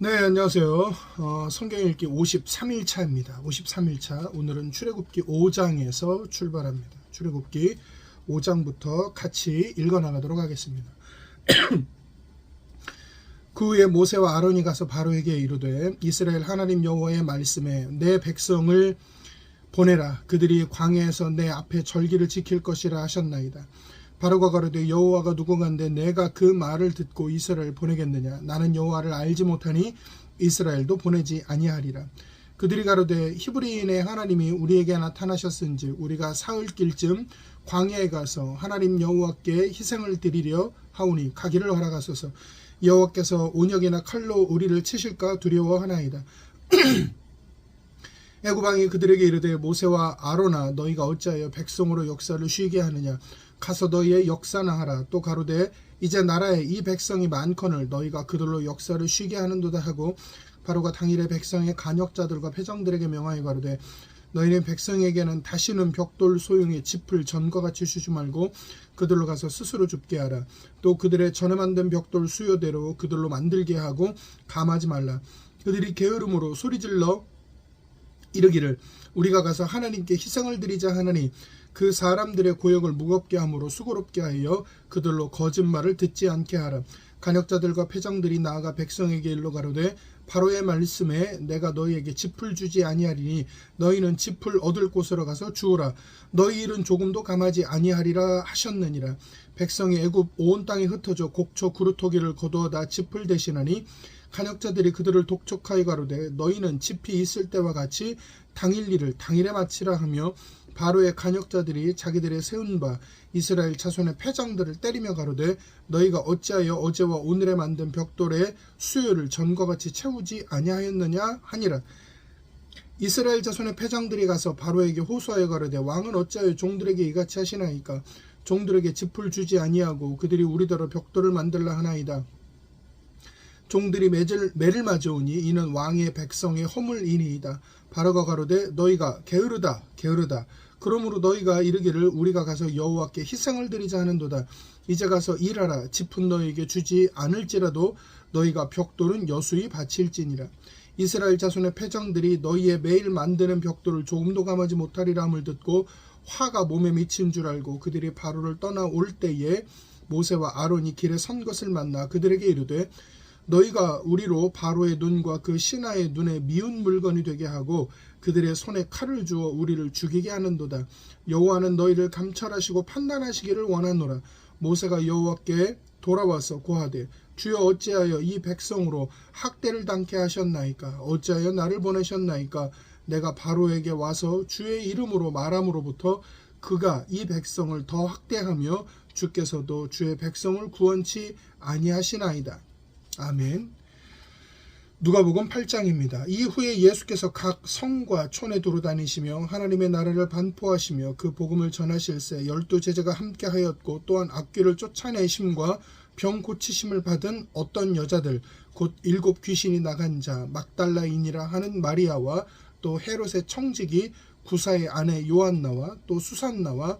네, 안녕하세요. 성경 읽기 53일차입니다. 53일차. 오늘은 출애굽기 5장에서 출발합니다. 출애굽기 5장부터 같이 읽어나가도록 하겠습니다. 그 후에 모세와 아론이 가서 바로에게 이르되 이스라엘 하나님 여호와의 말씀에 내 백성을 보내라. 그들이 광야에서 내 앞에 절기를 지킬 것이라 하셨나이다. 바로가 가로되 여호와가 누구간데 내가 그 말을 듣고 이스라엘을 보내겠느냐. 나는 여호와를 알지 못하니 이스라엘도 보내지 아니하리라. 그들이 가로되 히브리인의 하나님이 우리에게 나타나셨은즉 우리가 사흘길쯤 광야에 가서 하나님 여호와께 희생을 드리려 하오니 가기를 허락하소서. 여호와께서 온역이나 칼로 우리를 치실까 두려워하나이다. 애굽왕이 그들에게 이르되 모세와 아론아 너희가 어찌하여 백성으로 역사를 쉬게 하느냐. 가서 너희의 역사나 하라. 또 가로되 이제 나라에 이 백성이 많거늘 너희가 그들로 역사를 쉬게 하는도다 하고 바로가 당일에 백성의 간역자들과 패장들에게 명하여 가로되 너희는 백성에게는 다시는 벽돌 소용의 짚을 전과 같이 주지 말고 그들로 가서 스스로 줍게 하라. 또 그들의 전에 만든 벽돌 수요대로 그들로 만들게 하고 감하지 말라. 그들이 게으름으로 소리질러 이르기를 우리가 가서 하나님께 희생을 드리자 하나니 그 사람들의 고역을 무겁게 함으로 수고롭게 하여 그들로 거짓말을 듣지 않게 하라. 간역자들과 패장들이 나아가 백성에게 일러 가로되 바로의 말씀에 내가 너희에게 짚을 주지 아니하리니 너희는 짚을 얻을 곳으로 가서 주오라. 너희 일은 조금도 감하지 아니하리라 하셨느니라. 백성이 애굽 온 땅에 흩어져 곡초 구루토기를 거두어다 짚을 대신하니 간역자들이 그들을 독촉하여 가로되 너희는 짚이 있을 때와 같이 당일 일을 당일에 마치라 하며 바로의 간역자들이 자기들의 세운 바 이스라엘 자손의 패장들을 때리며 가로되 너희가 어찌하여 어제와 오늘에 만든 벽돌의 수요를 전과 같이 채우지 아니하였느냐 하니라. 이스라엘 자손의 패장들이 가서 바로에게 호소하여 가로되 왕은 어찌하여 종들에게 이같이 하시나이까. 종들에게 짚을 주지 아니하고 그들이 우리더러 벽돌을 만들라 하나이다. 종들이 매를 맞아오니 이는 왕의 백성의 허물이니이다. 바로가 가로되 너희가 게으르다 게으르다. 그러므로 너희가 이르기를 우리가 가서 여호와께 희생을 드리자 하는도다. 이제 가서 일하라. 짚은 너희에게 주지 않을지라도 너희가 벽돌은 여수히 바칠지니라. 이스라엘 자손의 패장들이 너희의 매일 만드는 벽돌을 조금도 감하지 못하리라 함을 듣고 화가 몸에 미친 줄 알고 그들이 바로를 떠나올 때에 모세와 아론이 길에 선 것을 만나 그들에게 이르되 너희가 우리로 바로의 눈과 그 신하의 눈에 미운 물건이 되게 하고 그들의 손에 칼을 주어 우리를 죽이게 하는도다. 여호와는 너희를 감찰하시고 판단하시기를 원하노라. 모세가 여호와께 돌아와서 고하되 주여 어찌하여 이 백성으로 학대를 당케 하셨나이까. 어찌하여 나를 보내셨나이까. 내가 바로에게 와서 주의 이름으로 말함으로부터 그가 이 백성을 더 학대하며 주께서도 주의 백성을 구원치 아니하시나이다. 아멘. 누가복음 8장입니다. 이후에 예수께서 각 성과 촌에 두루다니시며 하나님의 나라를 반포하시며 그 복음을 전하실새 12 제자가 함께하였고 또한 악귀를 쫓아내심과 병 고치심을 받은 어떤 여자들 곧 7 귀신이 나간 자 막달라인이라 하는 마리아와 또 헤롯의 청지기 구사의 아내 요한나와 또 수산나와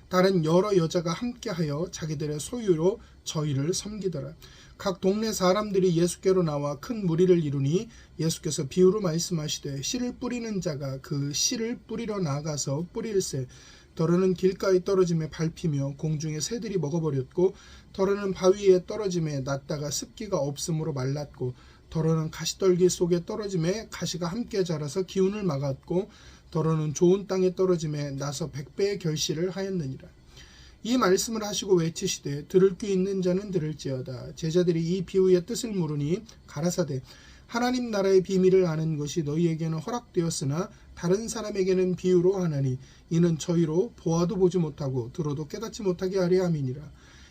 다른 여러 여자가 함께하여 자기들의 소유로 저희를 섬기더라. 각 동네 사람들이 예수께로 나와 큰 무리를 이루니 예수께서 비유로 말씀하시되 씨를 뿌리는 자가 그 씨를 뿌리러 나가서 뿌릴새 더러는 길가에 떨어짐에 밟히며 공중의 새들이 먹어버렸고 더러는 바위에 떨어짐에 났다가 습기가 없으므로 말랐고 더러는 가시떨기 속에 떨어짐에 가시가 함께 자라서 기운을 막았고 더러는 좋은 땅에 떨어짐에 나서 100배의 결실을 하였느니라. 이 말씀을 하시고 외치시되 들을 귀 있는 자는 들을지어다. 제자들이 이 비유의 뜻을 물으니 가라사대 하나님 나라의 비밀을 아는 것이 너희에게는 허락되었으나 다른 사람에게는 비유로 하나니 이는 저희로 보아도 보지 못하고 들어도 깨닫지 못하게 하려 함이니라.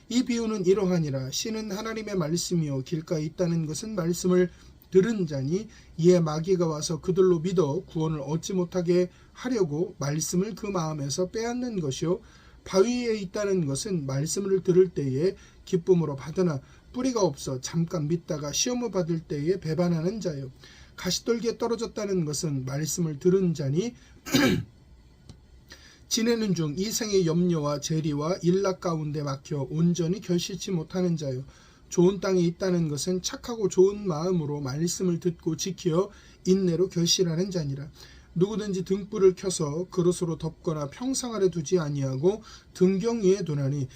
이 비유는 이러하니라. 씨는 하나님의 말씀이요 길가에 있다는 것은 말씀을 들은 자니 이에 마귀가 와서 그들로 믿어 구원을 얻지 못하게 하려고 말씀을 그 마음에서 빼앗는 것이요 바위에 있다는 것은 말씀을 들을 때에 기쁨으로 받으나 뿌리가 없어 잠깐 믿다가 시험을 받을 때에 배반하는 자요. 가시떨기에 떨어졌다는 것은 말씀을 들은 자니 지내는 중 이 생의 염려와 재리와 일락 가운데 막혀 온전히 결실치 못하는 자요. 좋은 땅에 있다는 것은 착하고 좋은 마음으로 말씀을 듣고 지키어 인내로 결실하는 자니라. 누구든지 등불을 켜서 그릇으로 덮거나 평상 아래 두지 아니하고 등경 위에 두나니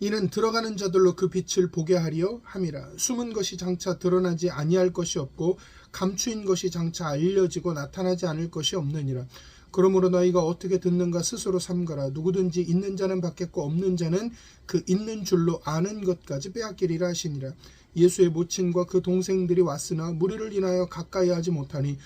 이는 들어가는 자들로 그 빛을 보게 하려 함이라. 숨은 것이 장차 드러나지 아니할 것이 없고 감추인 것이 장차 알려지고 나타나지 않을 것이 없느니라. 그러므로 너희가 어떻게 듣는가 스스로 삼가라. 누구든지 있는 자는 받겠고 없는 자는 그 있는 줄로 아는 것까지 빼앗기리라 하시니라. 예수의 모친과 그 동생들이 왔으나 무리를 인하여 가까이 하지 못하니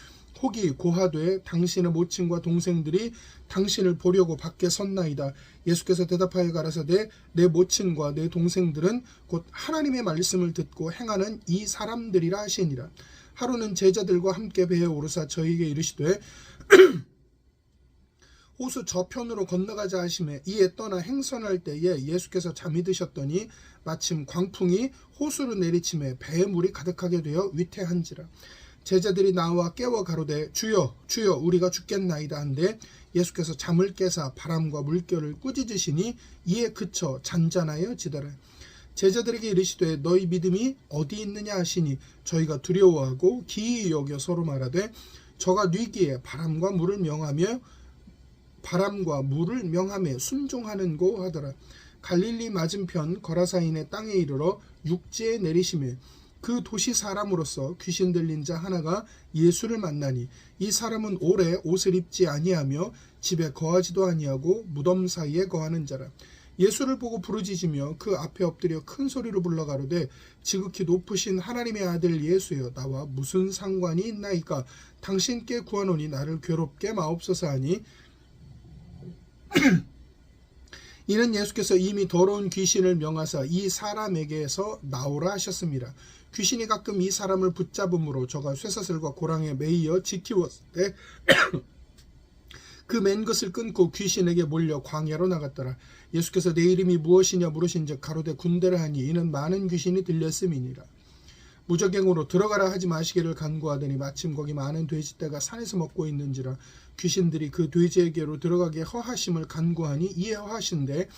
혹이 고하되 당신의 모친과 동생들이 당신을 보려고 밖에 섰나이다. 예수께서 대답하여 가라사대 내 모친과 내 동생들은 곧 하나님의 말씀을 듣고 행하는 이 사람들이라 하시니라. 하루는 제자들과 함께 배에 오르사 저희에게 이르시되 호수 저편으로 건너가자 하시매 이에 떠나 행선할 때에 예수께서 잠이 드셨더니 마침 광풍이 호수로 내리침에 배에 물이 가득하게 되어 위태한지라. 제자들이 나와 깨워 가로되 주여 주여 우리가 죽겠나이다 한데 예수께서 잠을 깨사 바람과 물결을 꾸짖으시니 이에 그쳐 잔잔하여 지더라. 제자들에게 이르시되 너희 믿음이 어디 있느냐 하시니 저희가 두려워하고 기이 여겨 서로 말하되 저가 뉘기에 바람과 물을 명함에 순종하는고 하더라. 갈릴리 맞은편 거라사인의 땅에 이르러 육지에 내리시매 그 도시 사람으로서 귀신 들린 자 하나가 예수를 만나니 이 사람은 오래 옷을 입지 아니하며 집에 거하지도 아니하고 무덤 사이에 거하는 자라. 예수를 보고 부르짖으며 그 앞에 엎드려 큰 소리로 불러 가로되 지극히 높으신 하나님의 아들 예수여 나와 무슨 상관이 있나이까. 당신께 구하노니 나를 괴롭게 마옵소서 하니 이는 예수께서 이미 더러운 귀신을 명하사 이 사람에게서 나오라 하셨습니다. 귀신이 가끔 이 사람을 붙잡음으로 저가 쇠사슬과 고랑에 매이어 지키었을 때 그 맨 것을 끊고 귀신에게 몰려 광야로 나갔더라. 예수께서 내 이름이 무엇이냐 물으신즉 가로되 군대라 하니 이는 많은 귀신이 들렸음이니라. 무적행으로 들어가라 하지 마시기를 간구하더니 마침 거기 많은 돼지떼가 산에서 먹고 있는지라. 귀신들이 그 돼지에게로 들어가게 허하심을 간구하니 이에 허하신데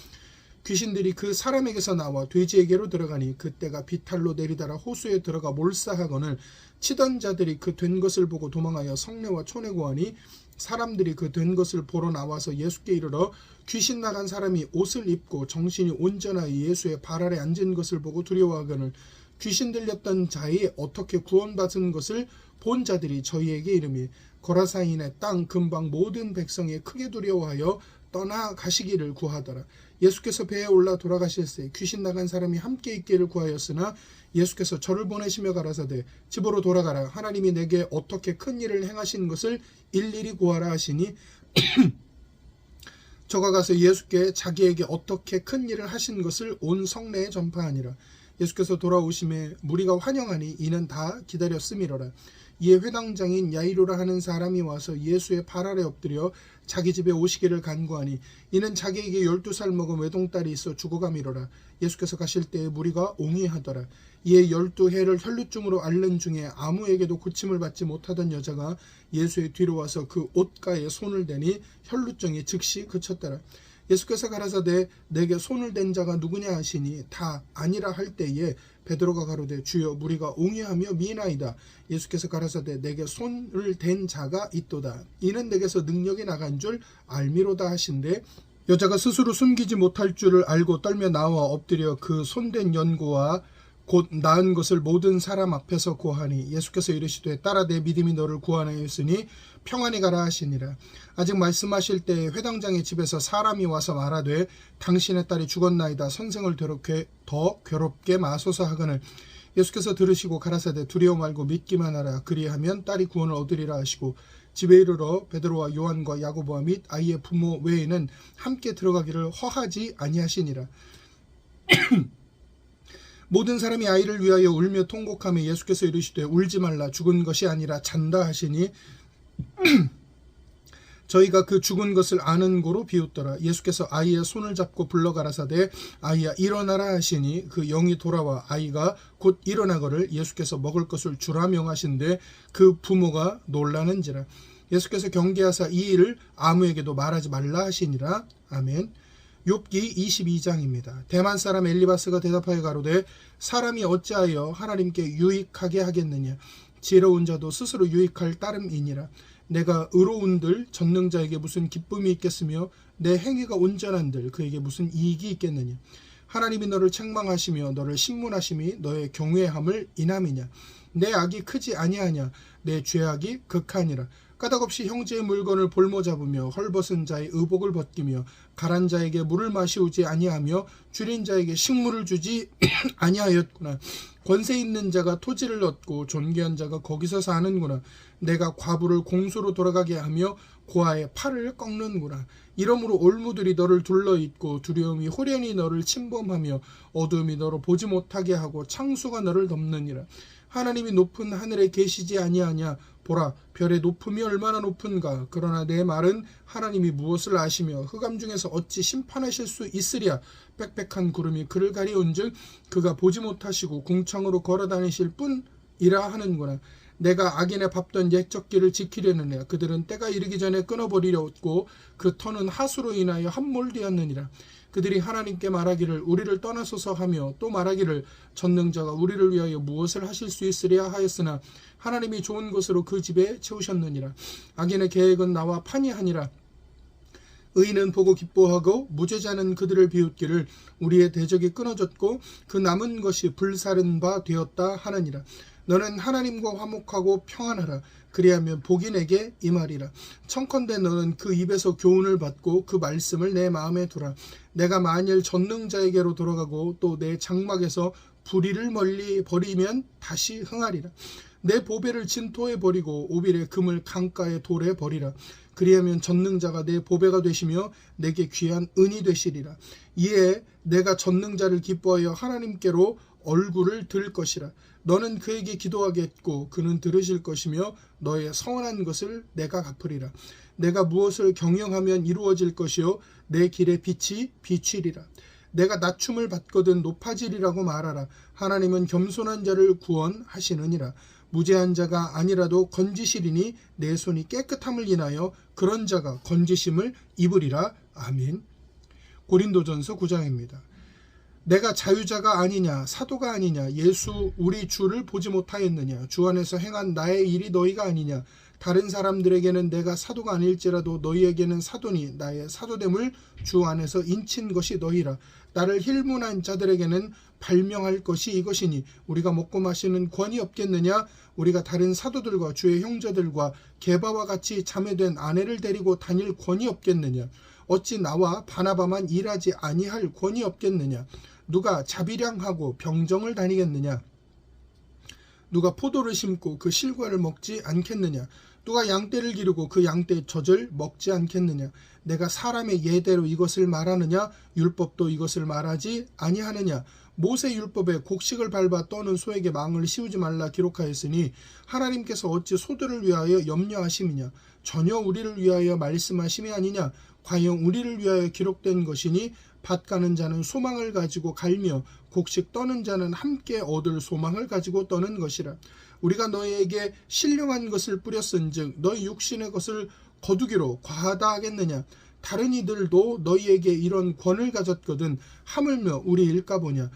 귀신들이 그 사람에게서 나와 돼지에게로 들어가니 그때가 비탈로 내리다라 호수에 들어가 몰사하거늘 치던 자들이 그 된 것을 보고 도망하여 성내와 촌에 고하니 사람들이 그 된 것을 보러 나와서 예수께 이르러 귀신 나간 사람이 옷을 입고 정신이 온전하여 예수의 발 아래 앉은 것을 보고 두려워하거늘 귀신 들렸던 자의 어떻게 구원받은 것을 본 자들이 저희에게 이르며 거라사인의 땅 근방 모든 백성이 크게 두려워하여 떠나가시기를 구하더라. 예수께서 배에 올라 돌아가실새 귀신 나간 사람이 함께 있기를 구하였으나 예수께서 저를 보내시며 가라사대 집으로 돌아가라. 하나님이 내게 어떻게 큰 일을 행하신 것을 일일이 구하라 하시니 저가 가서 예수께 자기에게 어떻게 큰 일을 하신 것을 온 성내에 전파하니라. 예수께서 돌아오심에 무리가 환영하니 이는 다 기다렸음이로라. 이에 회당장인 야이로라 하는 사람이 와서 예수의 발 아래 엎드려 자기 집에 오시기를 간구하니 이는 자기에게 12살 먹은 외동딸이 있어 죽어가미로라. 예수께서 가실 때에 무리가 옹이하더라. 이에 12해를 혈루증으로 앓는 중에 아무에게도 고침을 받지 못하던 여자가 예수의 뒤로 와서 그 옷가에 손을 대니 혈루증이 즉시 그쳤더라. 예수께서 가라사대 내게 손을 댄 자가 누구냐 하시니 다 아니라 할 때에 베드로가 가로되 주여 무리가 옹이하며 미나이다. 예수께서 가라사대 내게 손을 댄 자가 있도다. 이는 내게서 능력이 나간 줄 알미로다 하신대 여자가 스스로 숨기지 못할 줄을 알고 떨며 나와 엎드려 그 손댄 연고와 곧 나은 것을 모든 사람 앞에서 고하니 예수께서 이르시되 딸아 내 믿음이 너를 구원하였으니 평안히 가라 하시니라. 아직 말씀하실 때에 회당장의 집에서 사람이 와서 말하되 당신의 딸이 죽었나이다. 선생을 더 괴롭게 마소서 하거늘 예수께서 들으시고 가라사대 두려워 말고 믿기만 하라. 그리하면 딸이 구원을 얻으리라 하시고 집에 이르러 베드로와 요한과 야고보와 및 아이의 부모 외에는 함께 들어가기를 허하지 아니하시니라. 모든 사람이 아이를 위하여 울며 통곡하며 예수께서 이르시되 울지 말라 죽은 것이 아니라 잔다 하시니 저희가 그 죽은 것을 아는 고로 비웃더라. 예수께서 아이의 손을 잡고 불러 가라사대 아이야 일어나라 하시니 그 영이 돌아와 아이가 곧 일어나거를 예수께서 먹을 것을 주라 명하신데 그 부모가 놀라는지라. 예수께서 경계하사 이 일을 아무에게도 말하지 말라 하시니라. 아멘. 욥기 22장입니다. 대만 사람 엘리바스가 대답하여 가로되 사람이 어찌하여 하나님께 유익하게 하겠느냐. 지혜로운 자도 스스로 유익할 따름이니라. 내가 의로운들 전능자에게 무슨 기쁨이 있겠으며 내 행위가 온전한들 그에게 무슨 이익이 있겠느냐. 하나님이 너를 책망하시며 너를 신문하심이 너의 경외함을 인함이냐. 내 악이 크지 아니하냐. 내 죄악이 극하니라. 까닭없이 형제의 물건을 볼모 잡으며 헐벗은 자의 의복을 벗기며 가란 자에게 물을 마시우지 아니하며 줄인 자에게 식물을 주지 아니하였구나. 권세 있는 자가 토지를 얻고 존귀한 자가 거기서 사는구나. 내가 과부를 공소로 돌아가게 하며 고아의 팔을 꺾는구나. 이러므로 올무들이 너를 둘러있고 두려움이 호련히 너를 침범하며 어두움이 너로 보지 못하게 하고 창수가 너를 덮느니라. 하나님이 높은 하늘에 계시지 아니하냐. 보라, 별의 높음이 얼마나 높은가. 그러나 내 말은 하나님이 무엇을 아시며 흑암 중에서 어찌 심판하실 수 있으랴. 빽빽한 구름이 그를 가리운즉 그가 보지 못하시고 궁창으로 걸어다니실 뿐이라 하는구나. 내가 악인의 밟던 옛적기를 지키려느냐. 그들은 때가 이르기 전에 끊어버리려었고 그 터는 하수로 인하여 함몰되었느니라. 그들이 하나님께 말하기를 우리를 떠나소서 하며 또 말하기를 전능자가 우리를 위하여 무엇을 하실 수 있으랴 하였으나 하나님이 좋은 것으로 그 집에 채우셨느니라. 악인의 계획은 나와 판이하니라. 의인은 보고 기뻐하고 무죄자는 그들을 비웃기를 우리의 대적이 끊어졌고 그 남은 것이 불사른 바 되었다 하느니라. 너는 하나님과 화목하고 평안하라. 그리하면 복이 내게 임하리라. 청컨대 너는 그 입에서 교훈을 받고 그 말씀을 내 마음에 두라. 내가 만일 전능자에게로 돌아가고 또 내 장막에서 불의를 멀리 버리면 다시 흥하리라. 내 보배를 진토에 버리고 오빌의 금을 강가에 돌에 버리라. 그리하면 전능자가 내 보배가 되시며 내게 귀한 은이 되시리라. 이에 내가 전능자를 기뻐하여 하나님께로 얼굴을 들 것이라. 너는 그에게 기도하겠고 그는 들으실 것이며 너의 서원한 것을 내가 갚으리라. 내가 무엇을 경영하면 이루어질 것이요 내 길의 빛이 비치리라. 내가 낮춤을 받거든 높아지리라고 말하라. 하나님은 겸손한 자를 구원하시느니라. 무죄한 자가 아니라도 건지시리니 내 손이 깨끗함을 인하여 그런 자가 건지심을 입으리라. 아멘. 고린도전서 9장입니다. 내가 자유자가 아니냐 사도가 아니냐 예수 우리 주를 보지 못하였느냐 주 안에서 행한 나의 일이 너희가 아니냐 다른 사람들에게는 내가 사도가 아닐지라도 너희에게는 사도니 나의 사도됨을 주 안에서 인친 것이 너희라. 나를 힐문한 자들에게는 발명할 것이 이것이니 우리가 먹고 마시는 권이 없겠느냐. 우리가 다른 사도들과 주의 형제들과 게바와 같이 자매된 아내를 데리고 다닐 권이 없겠느냐. 어찌 나와 바나바만 일하지 아니할 권이 없겠느냐. 누가 자비량하고 병정을 다니겠느냐. 누가 포도를 심고 그 실과를 먹지 않겠느냐. 누가 양떼를 기르고 그 양떼의 젖을 먹지 않겠느냐. 내가 사람의 예대로 이것을 말하느냐. 율법도 이것을 말하지 아니하느냐. 모세 율법에 곡식을 밟아 떠는 소에게 망을 씌우지 말라 기록하였으니 하나님께서 어찌 소들을 위하여 염려하심이냐. 전혀 우리를 위하여 말씀하심이 아니냐. 과연 우리를 위하여 기록된 것이니 밭 가는 자는 소망을 가지고 갈며 곡식 떠는 자는 함께 얻을 소망을 가지고 떠는 것이라. 우리가 너희에게 신령한 것을 뿌렸은즉 너희 육신의 것을 거두기로 과하다 하겠느냐. 다른 이들도 너희에게 이런 권을 가졌거든 하물며 우리 일까 보냐.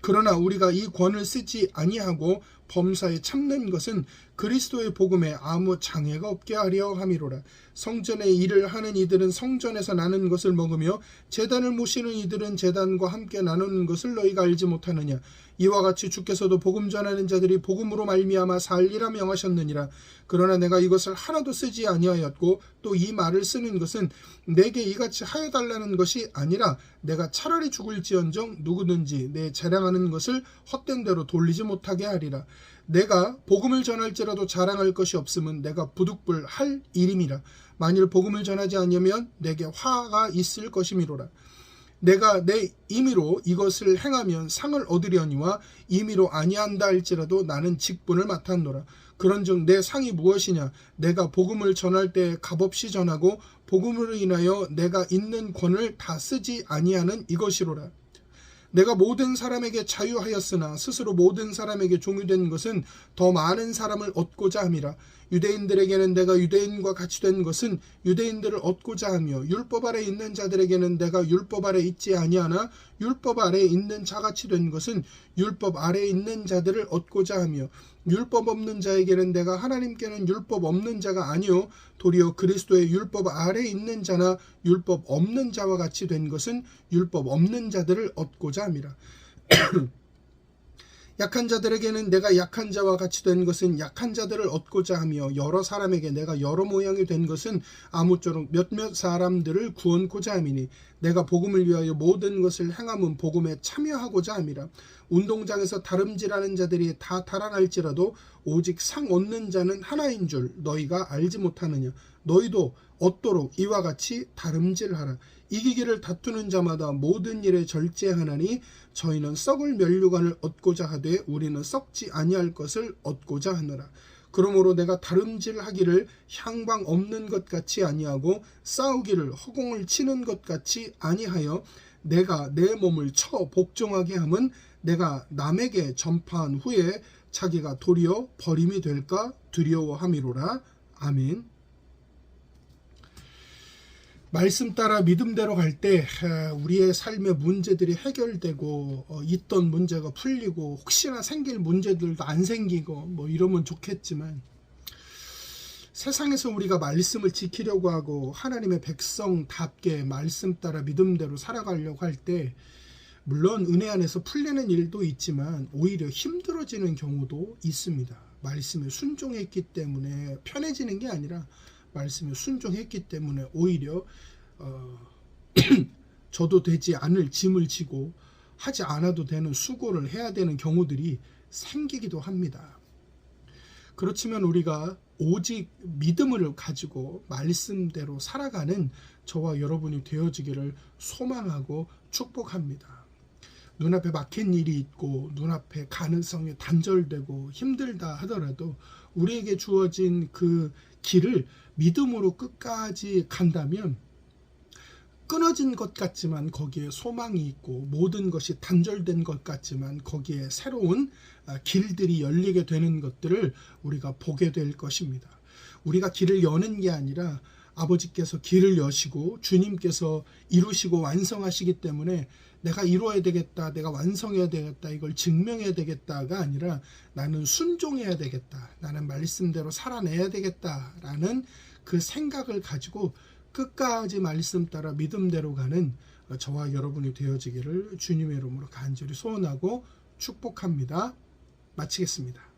그러나 우리가 이 권을 쓰지 아니하고 범사에 참는 것은 그리스도의 복음에 아무 장애가 없게 하려 함이로라. 성전의 일을 하는 이들은 성전에서 나는 것을 먹으며 제단을 모시는 이들은 제단과 함께 나누는 것을 너희가 알지 못하느냐. 이와 같이 주께서도 복음 전하는 자들이 복음으로 말미암아 살리라 명하셨느니라. 그러나 내가 이것을 하나도 쓰지 아니하였고 또 이 말을 쓰는 것은 내게 이같이 하여 달라는 것이 아니라 내가 차라리 죽을지언정 누구든지 내 자랑하는 것을 헛된 대로 돌리지 못하게 하리라. 내가 복음을 전할지라도 자랑할 것이 없음은 내가 부득불 할 일임이라. 만일 복음을 전하지 않으면 내게 화가 있을 것이미로라. 내가 내 임의로 이것을 행하면 상을 얻으려니와 임의로 아니한다 할지라도 나는 직분을 맡았노라. 그런즉 내 상이 무엇이냐. 내가 복음을 전할 때 값없이 전하고 복음으로 인하여 내가 있는 권을 다 쓰지 아니하는 이것이로라. 내가 모든 사람에게 자유하였으나 스스로 모든 사람에게 종이 된 것은 더 많은 사람을 얻고자 함이라. 유대인들에게는 내가 유대인과 같이 된 것은 유대인들을 얻고자 하며, 율법 아래 있는 자들에게는 내가 율법 아래 있지 아니하나 율법 아래 있는 자같이 된 것은 율법 아래 있는 자들을 얻고자 하며, 율법 없는 자에게는 내가 하나님께는 율법 없는 자가 아니요 도리어 그리스도의 율법 아래 있는 자나 율법 없는 자와 같이 된 것은 율법 없는 자들을 얻고자 함이라. 약한 자들에게는 내가 약한 자와 같이 된 것은 약한 자들을 얻고자 하며, 여러 사람에게 내가 여러 모양이 된 것은 아무쪼록 몇몇 사람들을 구원코자 함이니, 내가 복음을 위하여 모든 것을 행함은 복음에 참여하고자 함이라. 운동장에서 다름질하는 자들이 다 달아날지라도 오직 상 얻는 자는 하나인 줄 너희가 알지 못하느냐. 너희도 얻도록 이와 같이 다름질하라. 이기기를 다투는 자마다 모든 일에 절제하나니 저희는 썩을 면류관을 얻고자 하되 우리는 썩지 아니할 것을 얻고자 하느라. 그러므로 내가 다름질하기를 향방 없는 것 같이 아니하고 싸우기를 허공을 치는 것 같이 아니하여 내가 내 몸을 쳐 복종하게 함은 내가 남에게 전파한 후에 자기가 도리어 버림이 될까 두려워함이로라. 아멘. 말씀 따라 믿음대로 갈 때 우리의 삶의 문제들이 해결되고 있던 문제가 풀리고 혹시나 생길 문제들도 안 생기고 뭐 이러면 좋겠지만, 세상에서 우리가 말씀을 지키려고 하고 하나님의 백성답게 말씀 따라 믿음대로 살아가려고 할 때 물론 은혜 안에서 풀리는 일도 있지만 오히려 힘들어지는 경우도 있습니다. 말씀에 순종했기 때문에 편해지는 게 아니라 말씀에 순종했기 때문에 오히려 저도 되지 않을 짐을 지고 하지 않아도 되는 수고를 해야 되는 경우들이 생기기도 합니다. 그렇지만 우리가 오직 믿음을 가지고 말씀대로 살아가는 저와 여러분이 되어지기를 소망하고 축복합니다. 눈앞에 막힌 일이 있고 눈앞에 가능성이 단절되고 힘들다 하더라도 우리에게 주어진 그 길을 믿음으로 끝까지 간다면, 끊어진 것 같지만 거기에 소망이 있고 모든 것이 단절된 것 같지만 거기에 새로운 길들이 열리게 되는 것들을 우리가 보게 될 것입니다. 우리가 길을 여는 게 아니라 아버지께서 길을 여시고 주님께서 이루시고 완성하시기 때문에 내가 이루어야 되겠다, 내가 완성해야 되겠다, 이걸 증명해야 되겠다가 아니라 나는 순종해야 되겠다, 나는 말씀대로 살아내야 되겠다라는 그 생각을 가지고 끝까지 말씀 따라 믿음대로 가는 저와 여러분이 되어지기를 주님의 이름으로 간절히 소원하고 축복합니다. 마치겠습니다.